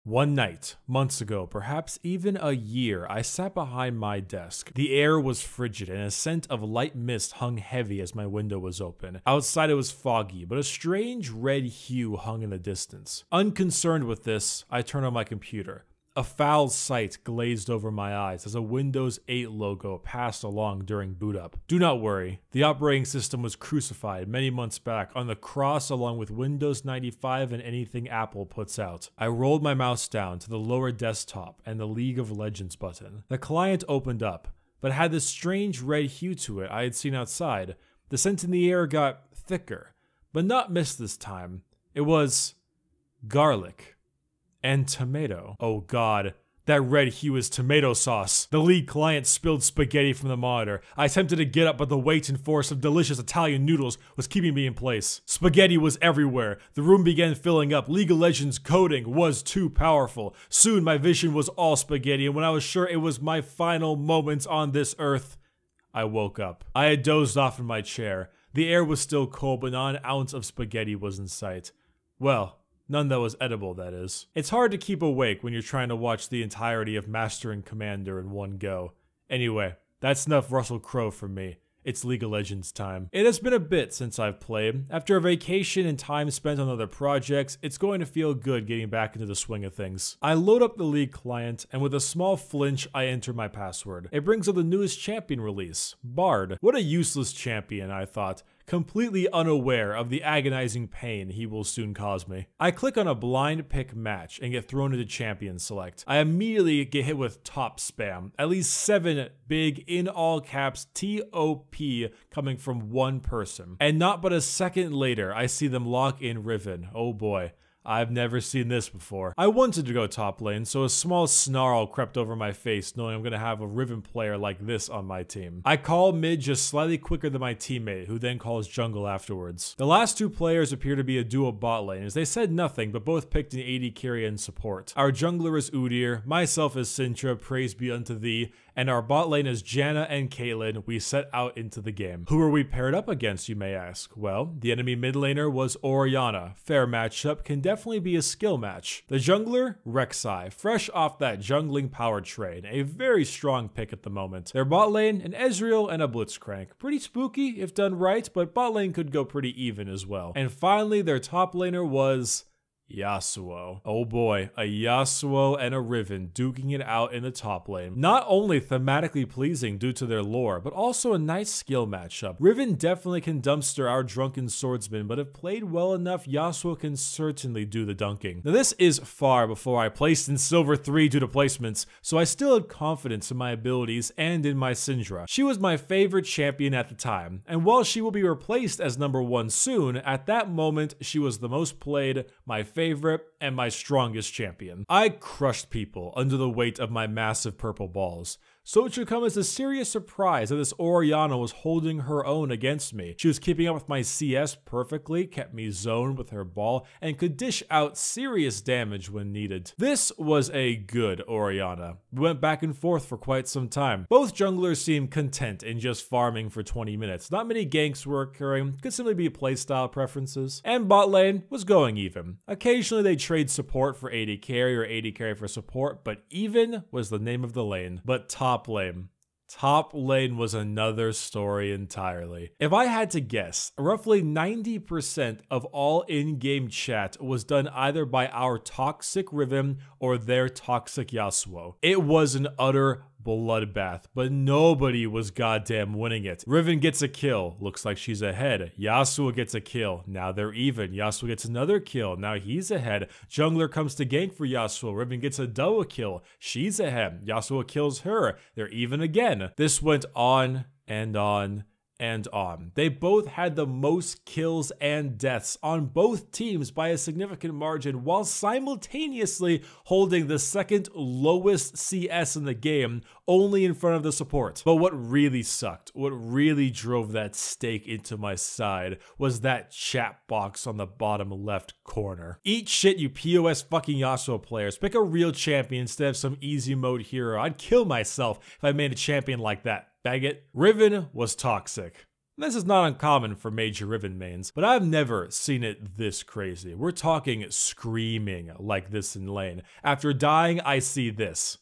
One night, months ago, perhaps even a year, I sat behind my desk. The air was frigid and a scent of light mist hung heavy as my window was open. Outside it was foggy, but a strange red hue hung in the distance. Unconcerned with this, I turned on my computer. A foul sight glazed over my eyes as a Windows 8 logo passed along during boot up. Do not worry, the operating system was crucified many months back on the cross along with Windows 95 and anything Apple puts out. I rolled my mouse down to the lower desktop and the League of Legends button. The client opened up, but had this strange red hue to it I had seen outside. The scent in the air got thicker, but not mist this time. It was garlic. And tomato. Oh god, that red hue is tomato sauce. The lead client spilled spaghetti from the monitor. I attempted to get up, but the weight and force of delicious Italian noodles was keeping me in place. Spaghetti was everywhere. The room began filling up. League of Legends coding was too powerful. Soon my vision was all spaghetti, and when I was sure it was my final moments on this earth, I woke up. I had dozed off in my chair. The air was still cold, but not an ounce of spaghetti was in sight. Well, none that was edible, that is. It's hard to keep awake when you're trying to watch the entirety of Master and Commander in one go. Anyway, that's enough Russell Crowe for me. It's League of Legends time. It has been a bit since I've played. After a vacation and time spent on other projects, it's going to feel good getting back into the swing of things. I load up the League client, and with a small flinch, I enter my password. It brings up the newest champion release, Bard. What a useless champion, I thought, completely unaware of the agonizing pain he will soon cause me. I click on a blind pick match and get thrown into champion select. I immediately get hit with top spam, at least 7 big in all caps TOP coming from one person. And not but a second later, I see them lock in Riven. Oh boy. I've never seen this before. I wanted to go top lane, so a small snarl crept over my face knowing I'm gonna have a Riven player like this on my team. I call mid just slightly quicker than my teammate, who then calls jungle afterwards. The last 2 players appear to be a duo bot lane, as they said nothing, but both picked an AD carry and support. Our jungler is Udyr, myself is Sintra, praise be unto thee, and our bot lane is Janna and Caitlyn. We set out into the game. Who are we paired up against, you may ask? Well, the enemy mid laner was Orianna. Fair matchup, can definitely be a skill match. The jungler, Rek'Sai, fresh off that jungling power train, a very strong pick at the moment. Their bot lane, an Ezreal and a Blitzcrank. Pretty spooky if done right, but bot lane could go pretty even as well. And finally, their top laner was Yasuo. Oh boy, a Yasuo and a Riven duking it out in the top lane. Not only thematically pleasing due to their lore, but also a nice skill matchup. Riven definitely can dumpster our drunken swordsman, but if played well enough, Yasuo can certainly do the dunking. Now this is far before I placed in Silver 3 due to placements, so I still had confidence in my abilities and in my Syndra. She was my favorite champion at the time, and while she will be replaced as #1 soon, at that moment she was the most played, my favorite, and my strongest champion. I crushed people under the weight of my massive purple balls. So it should come as a serious surprise that this Orianna was holding her own against me. She was keeping up with my CS perfectly, kept me zoned with her ball, and could dish out serious damage when needed. This was a good Orianna. We went back and forth for quite some time. Both junglers seemed content in just farming for 20 minutes. Not many ganks were occurring, could simply be playstyle preferences. And bot lane was going even. Occasionally they trade support for AD carry or AD carry for support, but even was the name of the lane. But top lane. Top lane was another story entirely. If I had to guess, roughly 90% of all in-game chat was done either by our Toxic Riven or their Toxic Yasuo. It was an utter bloodbath, but nobody was goddamn winning it. Riven gets a kill, looks like she's ahead. Yasuo gets a kill, now they're even. Yasuo gets another kill, now he's ahead. Jungler comes to gank for Yasuo, Riven gets a double kill, she's ahead. Yasuo kills her, they're even again. This went on and on and on. They both had the most kills and deaths on both teams by a significant margin, while simultaneously holding the second lowest CS in the game, only in front of the support. But what really sucked, what really drove that stake into my side, was that chat box on the bottom left corner. Eat shit, you POS fucking Yasuo players. Pick a real champion instead of some easy mode hero. I'd kill myself if I made a champion like that. Bag it. Riven was toxic. This is not uncommon for major Riven mains, but I've never seen it this crazy. We're talking screaming like this in lane. After dying, I see this.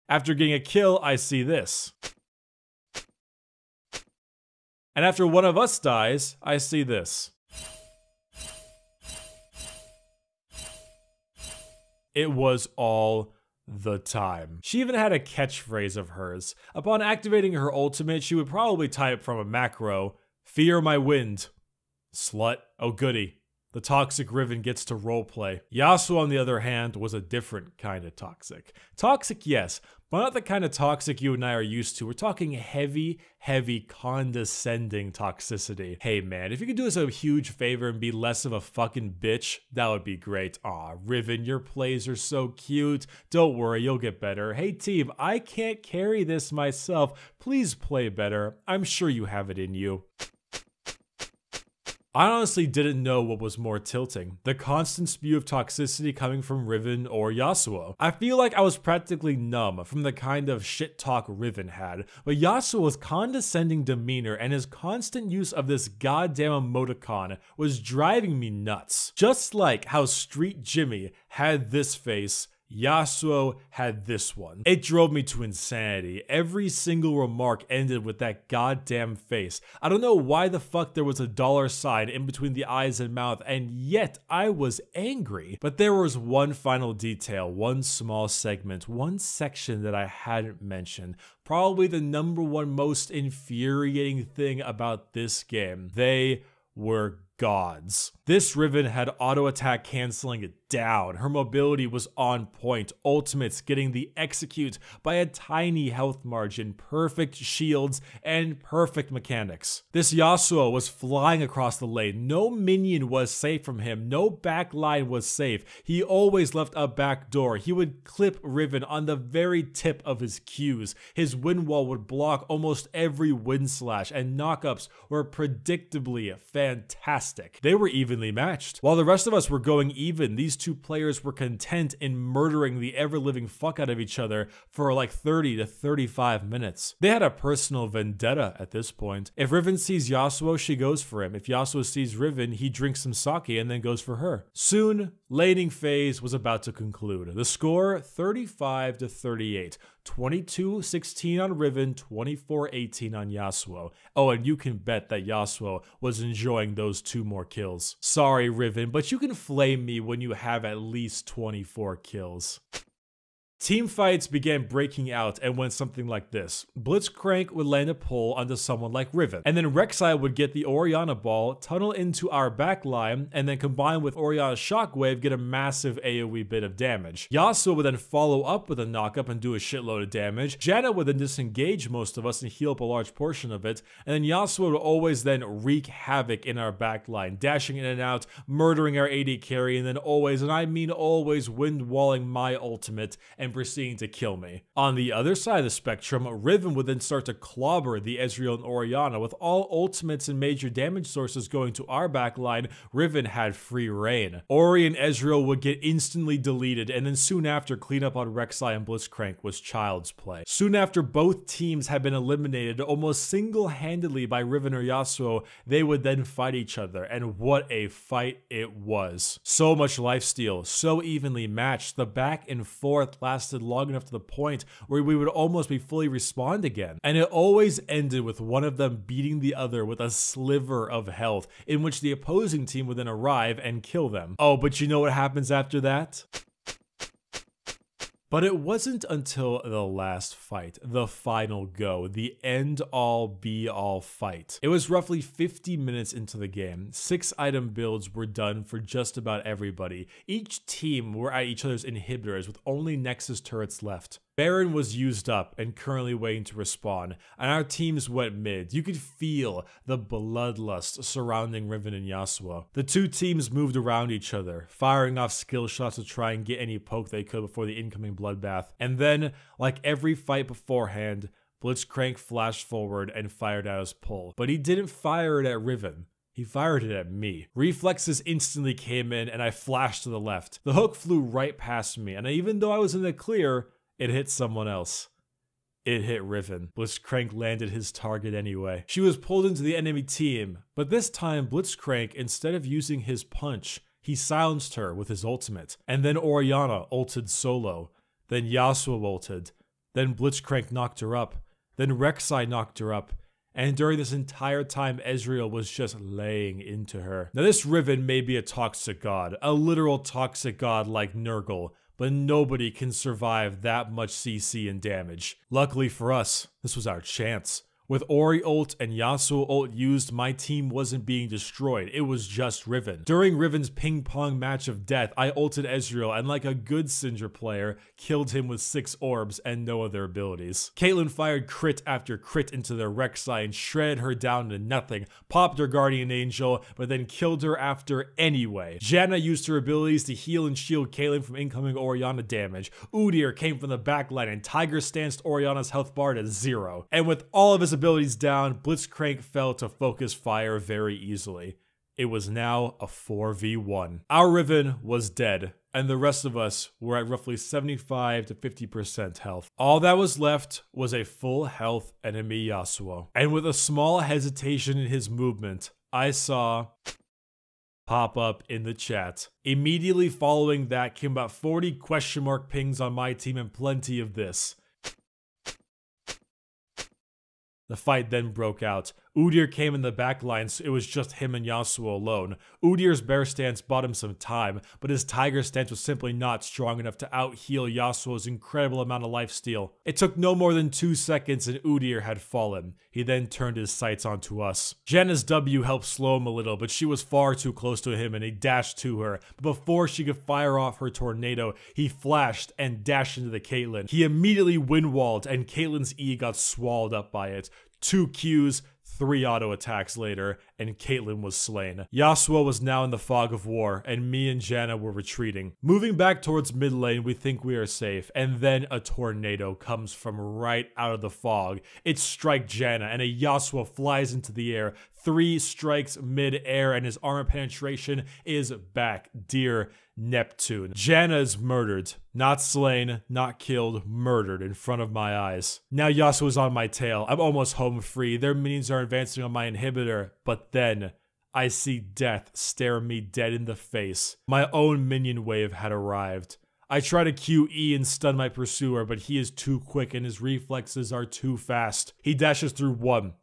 After getting a kill, I see this. And after one of us dies, I see this. It was all the time. She even had a catchphrase of hers. Upon activating her ultimate, she would probably type from a macro, "Fear my wind. Slut." Oh goody. The Toxic Riven gets to roleplay. Yasuo, on the other hand, was a different kind of toxic. Toxic, yes, but not the kind of toxic you and I are used to. We're talking heavy, condescending toxicity. Hey man, if you could do us a huge favor and be less of a fucking bitch, that would be great. Aw, Riven, your plays are so cute. Don't worry, you'll get better. Hey team, I can't carry this myself. Please play better. I'm sure you have it in you. I honestly didn't know what was more tilting, the constant spew of toxicity coming from Riven or Yasuo. I feel like I was practically numb from the kind of shit talk Riven had, but Yasuo's condescending demeanor and his constant use of this goddamn emoticon was driving me nuts. Just like how Street Jimmy had this face, Yasuo had this one. It drove me to insanity. Every single remark ended with that goddamn face. I don't know why the fuck there was a $sign in between the eyes and mouth, and yet I was angry. But there was one final detail, one small segment, one section that I hadn't mentioned. Probably the #1 most infuriating thing about this game. They were gods. This Riven had auto attack canceling it down. Her mobility was on point. Ultimates getting the execute by a tiny health margin, perfect shields, and perfect mechanics. This Yasuo was flying across the lane. No minion was safe from him. No backline was safe. He always left a back door. He would clip Riven on the very tip of his Qs. His wind wall would block almost every wind slash, and knockups were predictably fantastic. They were evenly matched. While the rest of us were going even, these two players were content in murdering the ever-living fuck out of each other for like 30 to 35 minutes. They had a personal vendetta at this point. If Riven sees Yasuo, she goes for him. If Yasuo sees Riven, he drinks some sake and then goes for her. Soon, laning phase was about to conclude. The score, 35 to 38. 22-16 on Riven, 24-18 on Yasuo. Oh, and you can bet that Yasuo was enjoying those 2 more kills. Sorry, Riven, but you can flame me when you have at least 24 kills. Team fights began breaking out and went something like this. Blitzcrank would land a pull onto someone like Riven, and then Rek'Sai would get the Orianna ball, tunnel into our backline, and then combine with Orianna's shockwave, get a massive AoE bit of damage. Yasuo would then follow up with a knockup and do a shitload of damage. Janna would then disengage most of us and heal up a large portion of it, and then Yasuo would always then wreak havoc in our backline, dashing in and out, murdering our AD carry, and then always, and I mean always, wind walling my ultimate and proceeding to kill me. On the other side of the spectrum, Riven would then start to clobber the Ezreal and Orianna. With all ultimates and major damage sources going to our backline, Riven had free reign. Ori and Ezreal would get instantly deleted, and then soon after, cleanup on Rek'Sai and Blitzcrank was child's play. Soon after both teams had been eliminated almost single-handedly by Riven or Yasuo, they would then fight each other, and what a fight it was. So much lifesteal, so evenly matched, the back and forth lasted long enough to the point where we would almost be fully respawned again. And it always ended with one of them beating the other with a sliver of health, in which the opposing team would then arrive and kill them. Oh, but you know what happens after that? But it wasn't until the last fight, the final go, the end-all be-all fight. It was roughly 50 minutes into the game. 6 item builds were done for just about everybody. Each team were at each other's inhibitors with only Nexus turrets left. Baron was used up and currently waiting to respawn, and our teams went mid. You could feel the bloodlust surrounding Riven and Yasuo. The two teams moved around each other, firing off skill shots to try and get any poke they could before the incoming bloodbath. And then, like every fight beforehand, Blitzcrank flashed forward and fired out his pull. But he didn't fire it at Riven. He fired it at me. Reflexes instantly came in and I flashed to the left. The hook flew right past me, and even though I was in the clear, it hit someone else. It hit Riven. Blitzcrank landed his target anyway. She was pulled into the enemy team, but this time Blitzcrank, instead of using his punch, he silenced her with his ultimate. And then Orianna ulted solo. Then Yasuo ulted. Then Blitzcrank knocked her up. Then Rek'Sai knocked her up. And during this entire time, Ezreal was just laying into her. Now this Riven may be a toxic god, a literal toxic god like Nurgle, but nobody can survive that much CC and damage. Luckily for us, this was our chance. With Ori ult and Yasuo ult used, my team wasn't being destroyed, it was just Riven. During Riven's ping pong match of death, I ulted Ezreal and like a good Syndra player, killed him with 6 orbs and no other abilities. Caitlyn fired crit after crit into their Rek'Sai and shredded her down to nothing, popped her Guardian Angel, but then killed her after anyway. Janna used her abilities to heal and shield Caitlyn from incoming Orianna damage. Udyr came from the backline and Tiger stanced Orianna's health bar to 0. And with all of his abilities down, Blitzcrank fell to focus fire very easily. It was now a 4v1. Our Riven was dead, and the rest of us were at roughly 75 to 50% health. All that was left was a full health enemy Yasuo. And with a small hesitation in his movement, I saw pop up in the chat. Immediately following that came about 40 question mark pings on my team and plenty of this. The fight then broke out. Udyr came in the backline, so it was just him and Yasuo alone. Udyr's bear stance bought him some time, but his tiger stance was simply not strong enough to out-heal Yasuo's incredible amount of lifesteal. It took no more than 2 seconds and Udyr had fallen. He then turned his sights onto us. Janna's W helped slow him a little, but she was far too close to him and he dashed to her. But before she could fire off her tornado, he flashed and dashed into the Caitlyn. He immediately wind-walled and Caitlyn's E got swallowed up by it. 2 Qs, 3 auto attacks later, and Caitlyn was slain. Yasuo was now in the fog of war, and me and Janna were retreating. Moving back towards mid lane, we think we are safe, and then a tornado comes from right out of the fog. It strikes Janna, and a Yasuo flies into the air. 3 strikes mid-air, and his armor penetration is back. Dear Neptune. Janna is murdered. Not slain, not killed, murdered in front of my eyes. Now Yasuo is on my tail. I'm almost home free. Their minions are advancing on my inhibitor, but then I see death stare me dead in the face. My own minion wave had arrived. I try to QE and stun my pursuer, but he is too quick and his reflexes are too fast. He dashes through 1,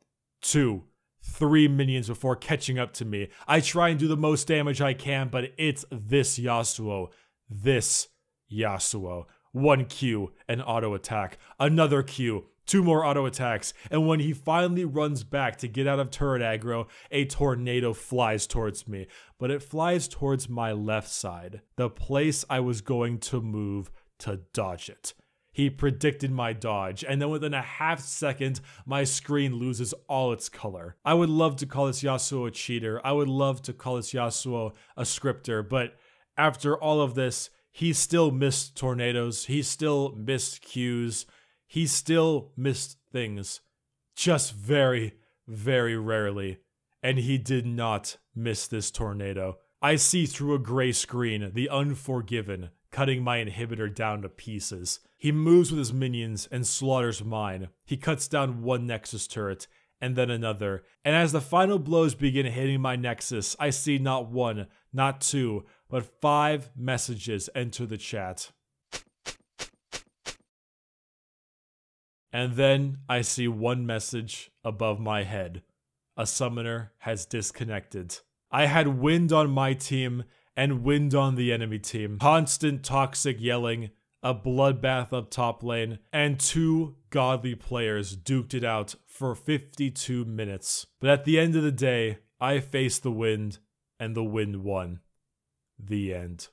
2, 3 minions before catching up to me. I try and do the most damage I can, but it's this Yasuo. This Yasuo. 1 Q, an auto attack. Another Q, 2 more auto attacks. And when he finally runs back to get out of turret aggro, a tornado flies towards me. But it flies towards my left side, the place I was going to move to dodge it. He predicted my dodge, and then within a half second, my screen loses all its color. I would love to call this Yasuo a cheater. I would love to call this Yasuo a scripter, but after all of this, he still missed tornadoes. He still missed Qs. He still missed things. Just very, very rarely. And he did not miss this tornado. I see through a gray screen, the Unforgiven, cutting my inhibitor down to pieces. He moves with his minions and slaughters mine. He cuts down 1 Nexus turret, and then another. And as the final blows begin hitting my Nexus, I see not 1, not 2, but 5 messages enter the chat. And then I see 1 message above my head. A summoner has disconnected. I had wind on my team and wind on the enemy team. Constant toxic yelling, a bloodbath up top lane, and 2 godly players duked it out for 52 minutes. But at the end of the day, I faced the wind, and the wind won. The end.